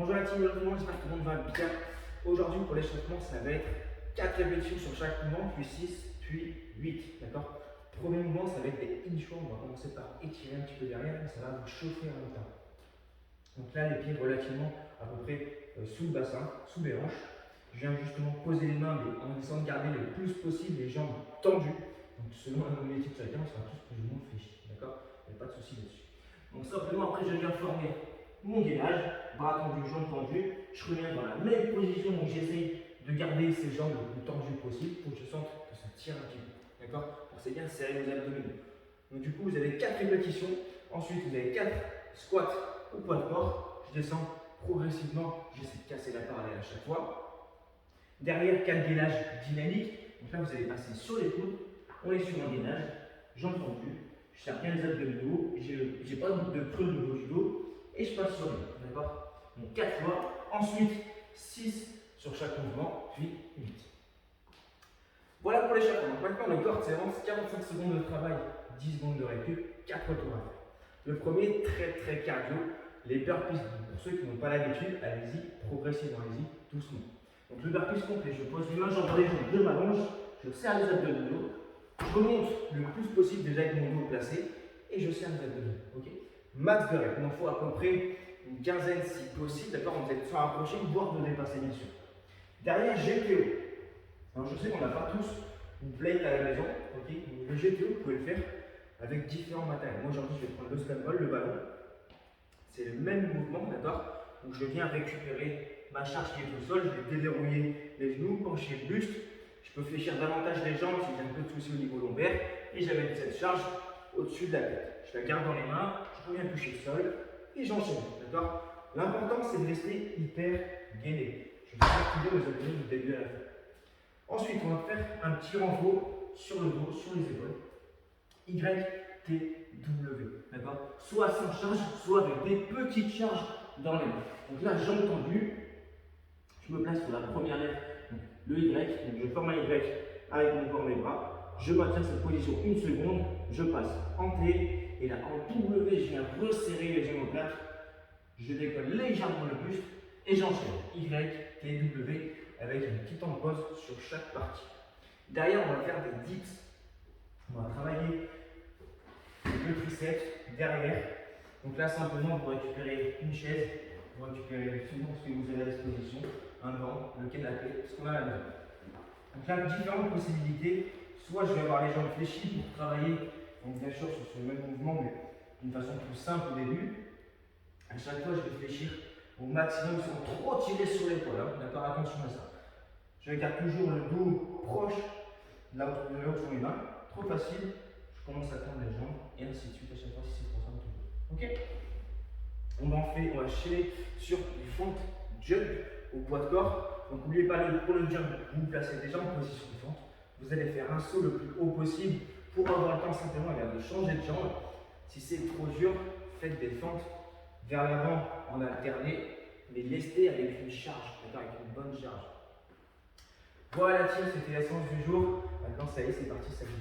Bonjour la team, bonjour tout le monde, j'espère que tout le monde va bien. Aujourd'hui pour l'échauffement, ça va être 4 répétitions sur chaque mouvement, puis 6, puis 8. D'accord. Premier mouvement, ça va être des inchworms. On va commencer par étirer un petit peu derrière, mais ça va vous chauffer en même temps. Donc là, les pieds relativement à peu près sous le bassin, sous les hanches. Je viens justement poser les mains, mais en essayant de garder le plus possible les jambes tendues. Donc selon la mobilité de chacun, on sera tous plus ou moins fléchis. D'accord. Il n'y a pas de souci là-dessus. Donc simplement, après, je viens former mon gainage, bras tendus, jambes tendues. Je reviens dans la même position, donc j'essaye de garder ces jambes le plus tendues possible pour que je sente que ça tire un petit peu. D'accord. C'est bien serrer les abdominaux. Donc du coup, vous avez 4 répétitions. Ensuite, vous avez 4 squats au poids de corps. Je descends progressivement. J'essaie de casser la parallèle à chaque fois. Derrière, 4 gainages dynamiques. Donc là, vous allez passer sur les coudes. On est sur un gainage, jambes tendues. Je serre bien les abdominaux. J'ai pas de creux au niveau du dos. Et je passe sur les mains. D'accord. Donc 4 fois. Ensuite, 6 sur chaque mouvement, puis 8. Voilà pour l'échauffement. Maintenant, le corps s'avance 45 secondes de travail, 10 secondes de récup, 4 tours à faire. Le premier, très cardio, les burpees. Pour ceux qui n'ont pas l'habitude, allez-y, progressivement, allez-y, doucement. Donc le burpees complet, je pose les mains dans les jambes, je m'allonge, je serre les abdominaux, je remonte le plus possible déjà avec mon dos placé et je serre les abdominaux. Okay. Max de rep, il en faut à peu près une quinzaine si possible, d'accord. Vous êtes sans approcher, voire de dépasser bien sûr. Derrière, GTO. Alors je sais qu'on n'a pas tous une plate à la maison, ok. Le GTO, vous pouvez le faire avec différents matériels. Moi aujourd'hui, je vais prendre le scambol, le ballon. C'est le même mouvement, d'accord. Donc je viens récupérer ma charge qui est au sol, je vais déverrouiller les genoux, pencher le buste. Je peux fléchir davantage les jambes si j'ai un peu de souci au niveau lombaire. Et j'avais cette charge au-dessus de la tête. Je la garde dans les mains, je reviens toucher le sol et j'enchaîne, d'accord. L'important c'est de rester hyper gainé. Je vais activer les abdominaux du début à la fin. Ensuite, on va faire un petit renfort sur le dos, sur les épaules. Y, T, W. D'accord. Soit sans charge, soit avec des petites charges dans les mains. Donc là, jambes tendues. Je me place sur la première lèvre, le Y. Donc je forme un Y avec mon corps, mes bras. Je maintiens cette position une seconde. Je passe en T. Et là, en W, je viens resserrer les omoplates. Je décolle légèrement le buste. Et j'enchaîne. Y, T, W. Avec une petite en pause sur chaque partie. Derrière, on va faire des dips. On va travailler le triceps derrière. Donc là, simplement, vous récupérez une chaise, vous récupérez souvent ce que vous avez à disposition, un banc, le canapé, ce qu'on a à la maison. Donc là, différentes possibilités. Soit je vais avoir les jambes fléchies pour travailler, donc bien sûr sur ce même mouvement, mais d'une façon plus simple au début. À chaque fois, je vais fléchir au maximum sans trop tirer sur l'épaule. Hein. D'accord, attention à ça. Je garde toujours le dos proche de là où sont les mains. Trop facile, je commence à tendre les jambes et ainsi de suite à chaque fois si c'est trop simple. Ok. On va chier sur les fentes jump au poids de corps. Donc n'oubliez pas pour le jump, vous placez déjà en position de fente. Vous allez faire un saut le plus haut possible pour avoir le temps simplement de changer de jambe. Si c'est trop dur, faites des fentes vers l'avant en alterné, mais lestez avec une charge, avec une bonne charge. Voilà la team, c'était la séance du jour. Maintenant ça y est, c'est parti, ça joue.